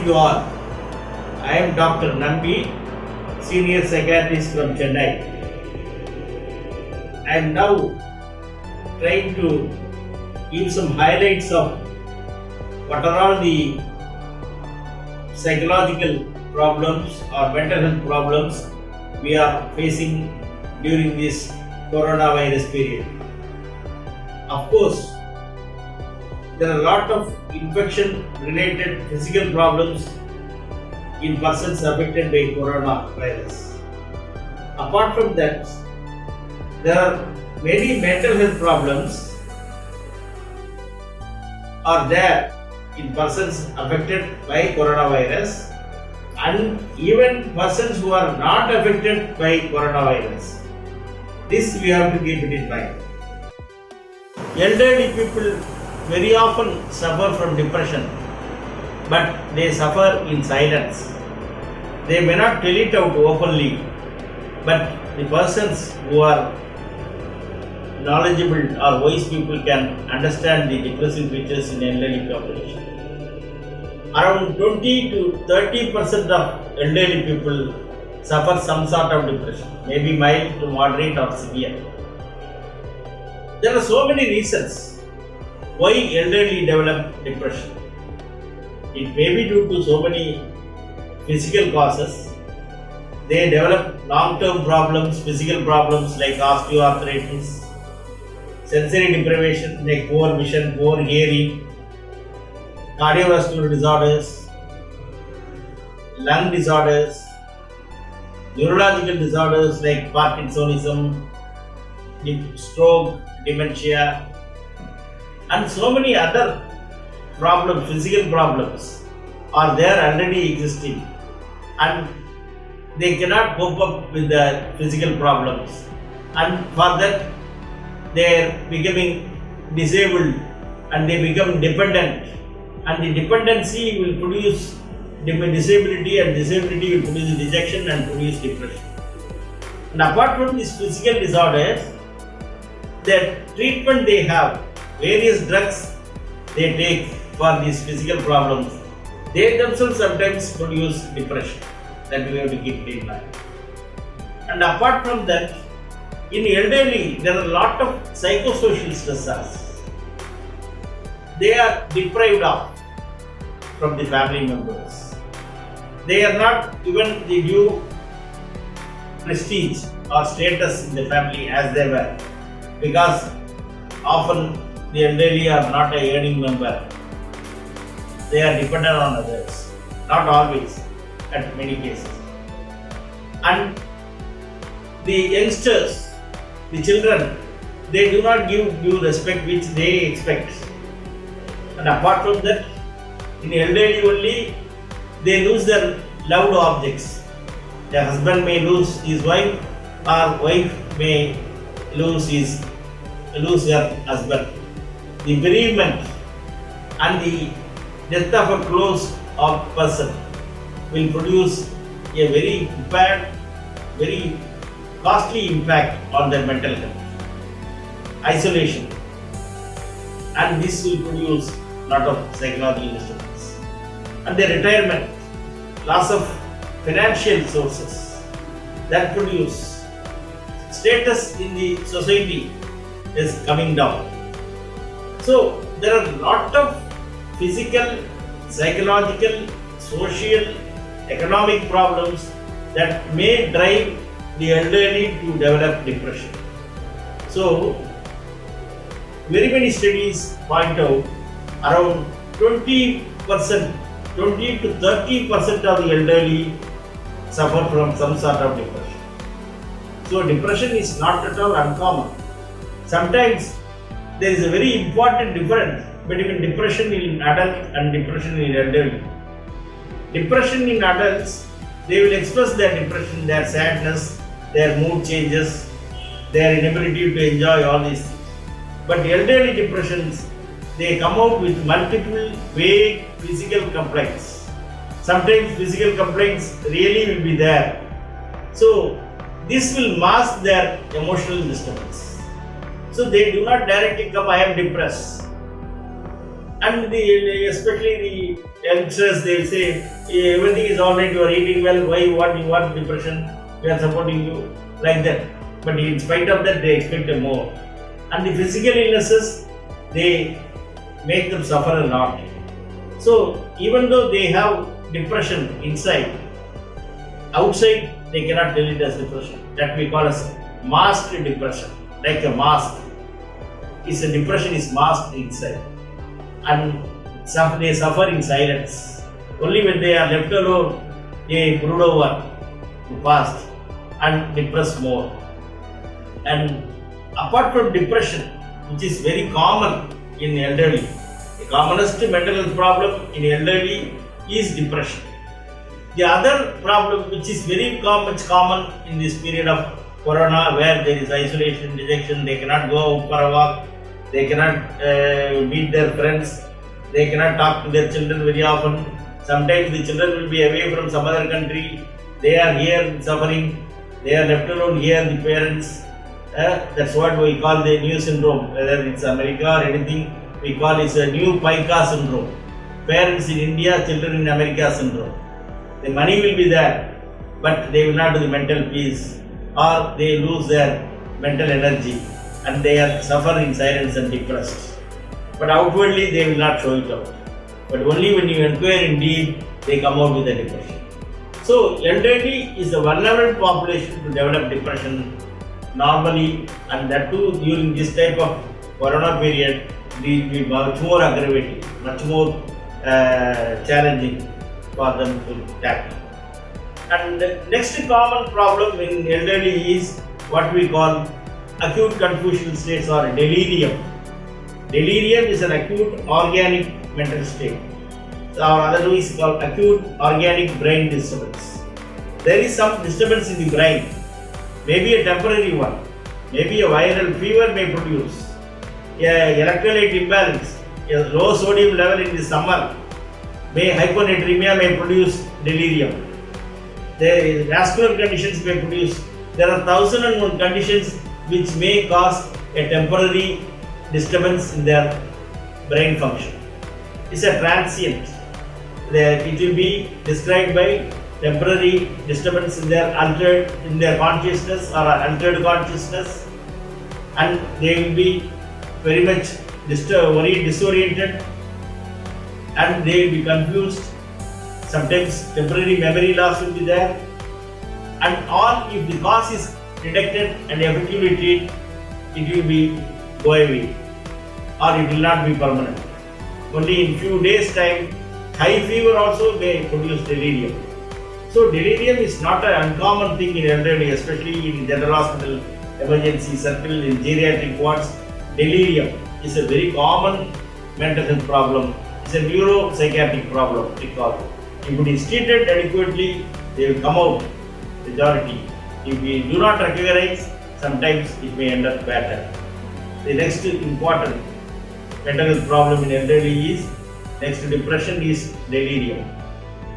you all. I am Dr. Nambi, Senior Psychiatrist from Chennai. I am now trying to give some highlights of what are all the psychological problems or mental health problems we are facing during this coronavirus period. Of course, there are a lot of infection related physical problems in persons affected by coronavirus. Apart from that, there are many mental health problems are there in persons affected by coronavirus and even persons who are not affected by coronavirus. This we have to keep it in mind. Elderly people very often suffer from depression, but they suffer in silence. They may not tell it out openly, but the persons who are knowledgeable or wise people can understand the depressive features in elderly population. Around 20 to 30% of elderly people suffer some sort of depression, maybe mild to moderate or severe. There are so many reasons why elderly develop depression. It may be due to so many physical causes. They develop long-term problems, physical problems like osteoarthritis, sensory deprivation like poor vision, poor hearing, cardiovascular disorders, lung disorders, neurological disorders like Parkinsonism, stroke, dementia, and so many other problems, physical problems are there already existing, and they cannot cope up with the physical problems, and for that they are becoming disabled and they become dependent, and the dependency will produce disability, and disability will produce dejection and produce depression. And apart from these physical disorders, the treatment they have, various drugs they take for these physical problems, they themselves sometimes produce depression. That we have to keep in mind. And apart from that, in elderly, there are a lot of psychosocial stressors. They are deprived of from the family members. They are not given the due prestige or status in the family as they were, because often the elderly are not a earning member. They are dependent on others, not always, at many cases. And the youngsters, the children, they do not give due respect which they expect. And apart from that, in elderly only, they lose their loved objects. The husband may lose his wife, or wife may lose her husband. The bereavement and the death of a close person will produce a very bad, very costly impact on their mental health. Isolation, and this will produce a lot of psychological disturbance. And the retirement, loss of financial sources, that produce status in the society is coming down. So there are a lot of physical, psychological, social, economic problems that may drive the elderly to develop depression. So very many studies point out around 20% to 30% of the elderly suffer from some sort of depression. So depression is not at all uncommon. Sometimes there is a very important difference between depression in adult and depression in elderly. Depression in adults, they will express their depression, their sadness, their mood changes, their inability to enjoy all these things. But elderly depressions, they come out with multiple vague physical complaints. Sometimes physical complaints really will be there. So this will mask their emotional disturbance. So they do not directly come, I am depressed. And especially the youngsters, they say everything is alright, you are eating well, why you want depression, we are supporting you, like that. But in spite of that, they expect more. And the physical illnesses, they make them suffer a lot. So even though they have depression inside, outside they cannot tell it as depression. That we call as masked depression, like a mask. It's a depression is masked inside, and they suffer in silence. Only when they are left alone, they brood over the past and depress more. And apart from depression, which is very common in elderly, the commonest mental health problem in elderly is depression. The other problem, which is very much common in this period of corona, where there is isolation, rejection, they cannot go out for a walk, they cannot meet their friends, they cannot talk to their children very often. Sometimes the children will be away from some other country, they are here suffering, they are left alone here, the parents. That's what we call the new syndrome, whether it's America or anything, we call it a new pica syndrome. Parents in India, children in America syndrome. The money will be there, but they will not do the mental peace, or they lose their mental energy and they are suffering in silence and depressed. But outwardly they will not show it out. But only when you inquire in deep, they come out with a depression. So elderly is a vulnerable population to develop depression normally, and that too during this type of corona period, it will be much more aggravating, much more challenging for them to tackle. And next common problem in elderly is what we call acute confusional states or delirium. Delirium is an acute organic mental state, or otherwise called acute organic brain disturbance. There is some disturbance in the brain, maybe a temporary one, maybe a viral fever may produce, electrolyte imbalance, a low sodium level in the summer, hyponatremia may produce delirium. The vascular conditions may produce. There are 1001 conditions which may cause a temporary disturbance in their brain function. It's a transient. It will be described by temporary disturbance in their consciousness or altered consciousness, and they will be very much disoriented, and they will be confused. Sometimes temporary memory loss will be there, and or if the cause is detected and effectively treated, it will be go away, or it will not be permanent. Only in few days time, high fever also may produce delirium. So delirium is not an uncommon thing in elderly, especially in general hospital emergency circle, in geriatric wards. Delirium is a very common mental health problem. It's a neuropsychiatric problem, we call it. If it is treated adequately, they will come out, majority. If we do not recognize, sometimes it may end up better. The next important mental health problem in elderly is, next to depression, is delirium.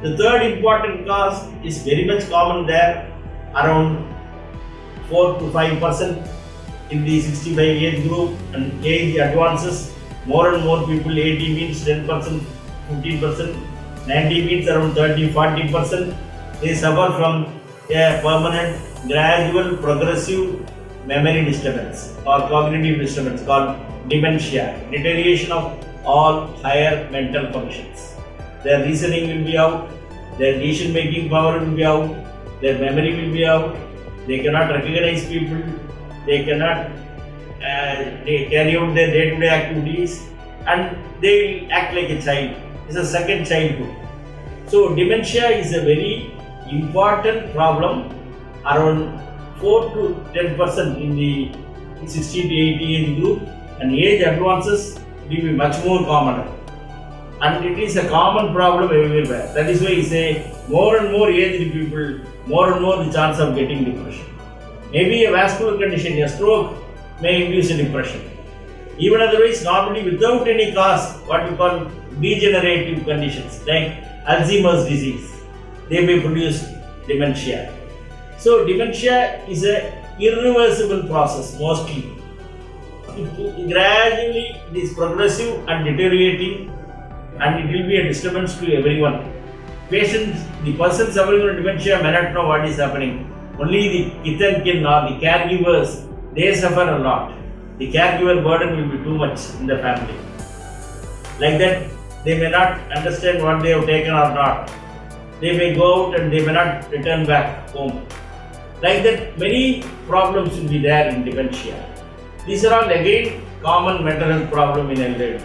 The third important cause is very much common there, around 4 to 5% in the 65 age group, and age advances. More and more people, 80 means 10%, 15%, 90 means around 30-40%. They suffer from a permanent, gradual, progressive memory disturbance or cognitive disturbance called dementia, deterioration of all higher mental functions. Their reasoning will be out, their decision making power will be out, their memory will be out, they cannot recognize people, they cannot carry out their day-to-day activities, and they will act like a child. It's a second childhood. So dementia is a very important problem, around 4 to 10% in the 60 to 80 age group, and age advances will be much more common. And it is a common problem everywhere. That is why I say more and more aged people, more and more the chance of getting depression. Maybe a vascular condition, a stroke may induce a depression. Even otherwise, normally without any cause, what we call degenerative conditions like Alzheimer's disease, they may produce dementia. So dementia is an irreversible process mostly. gradually it is progressive and deteriorating, and it will be a disturbance to everyone. Patients, the person suffering from dementia may not know what is happening. Only the kith and kin or the caregivers, they suffer a lot. The caregiver burden will be too much in the family. Like that, they may not understand what they have taken or not. They may go out and they may not return back home. Like that, many problems will be there in dementia. These are all again common mental health problem in elderly.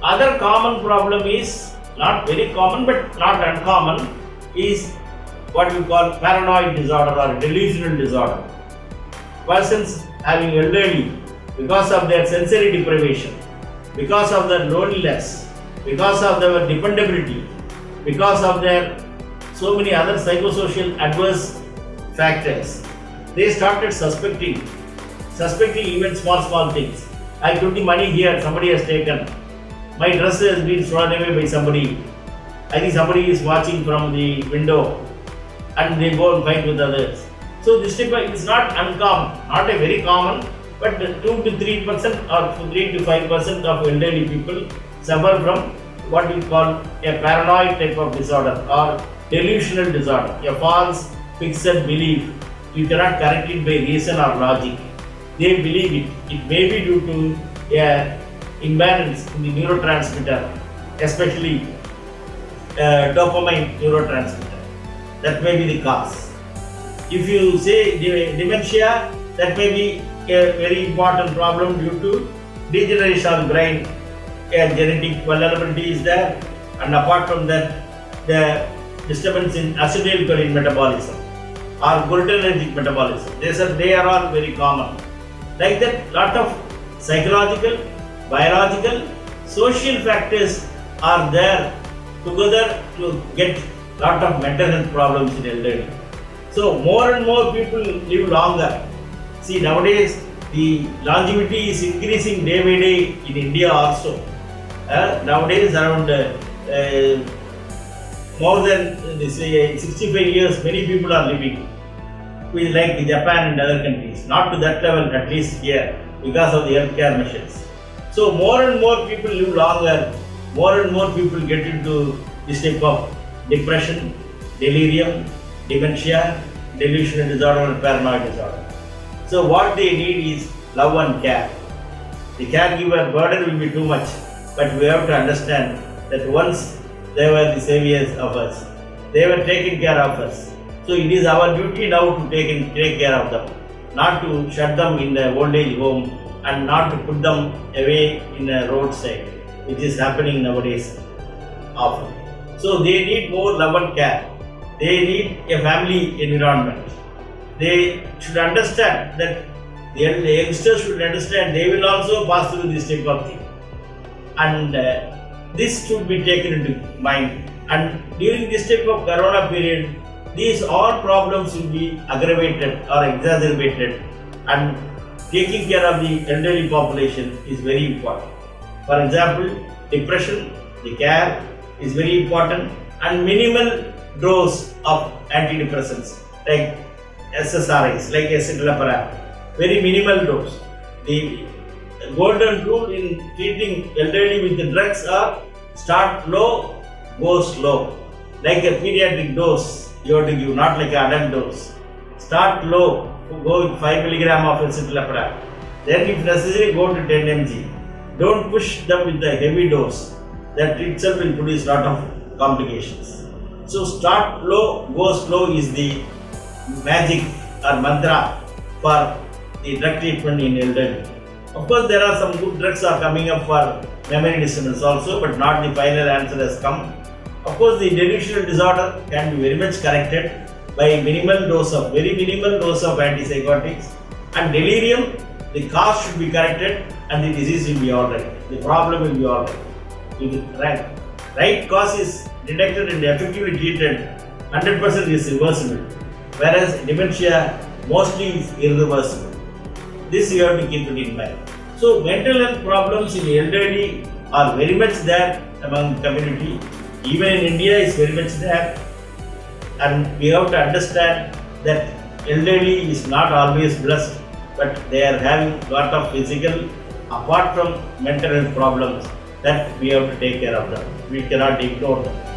Other common problem is not very common but not uncommon is what we call paranoid disorder or delusional disorder. Persons having elderly because of their sensory deprivation, because of their loneliness, because of their dependability, because of their so many other psychosocial adverse factors, they started suspecting even small things. I took the money here, somebody has taken. My dress has been thrown away by somebody. I think somebody is watching from the window and they go and fight with others. So this type is not uncommon, not a very common, but 2 to 3% or 3 to 5% of elderly people suffer from what we call a paranoid type of disorder or delusional disorder, a false fixed belief. You cannot correct it by reason or logic. They believe it. It may be due to a imbalance in the neurotransmitter, especially dopamine neurotransmitter. That may be the cause. If you say dementia, that may be a very important problem due to degeneration of the brain. A genetic vulnerability is there, and apart from that, the disturbance in acetylcholine metabolism or glutaminergic metabolism. They are all very common. Like that, lot of psychological, biological, social factors are there together to get lot of mental health problems in elderly. So more and more people live longer. See, nowadays the longevity is increasing day by day in India also. Nowadays around more than 65 years many people are living. We like Japan and other countries, not to that level at least here because of the healthcare measures. So more and more people live longer, more and more people get into this type of depression, delirium, dementia, delusional disorder and paranoid disorder. So what they need is love and care. The caregiver burden will be too much, but we have to understand that once they were the saviors of us, they were taking care of us. So it is our duty now to take care of them, not to shut them in the old age home and not to put them away in a roadside, which is happening nowadays often. So they need more love and care. They need a family environment. They should understand that the youngsters should understand they will also pass through this type of thing. And this should be taken into mind. And during this type of corona period, these all problems will be aggravated or exacerbated, and taking care of the elderly population is very important. For example, depression, the care is very important, and minimal dose of antidepressants like SSRIs, like escitalopram, very minimal dose. The golden rule in treating elderly with the drugs are start low, go slow. Like a pediatric dose you have to give, not like an adult dose. Start low, go with 5 mg of escitalopram. Then if necessary go to 10 mg. Don't push them with the heavy dose. That itself will produce lot of complications. So start low, go slow is the magic or mantra for the drug treatment in elderly. Of course, there are some good drugs are coming up for memory dissonance also, but not the final answer has come. Of course, the delusional disorder can be very much corrected by very minimal dose of antipsychotics, and delirium, the cause should be corrected and the disease will be alright. The problem will be alright. If the right cause is detected and effectively treated, 100% is reversible. Whereas dementia mostly is irreversible. This you have to keep it in mind. So mental health problems in the elderly are very much there among the community. Even in India is very much there. And we have to understand that elderly is not always blessed, but they are having lot of physical, apart from mental health problems, that we have to take care of them. We cannot ignore them.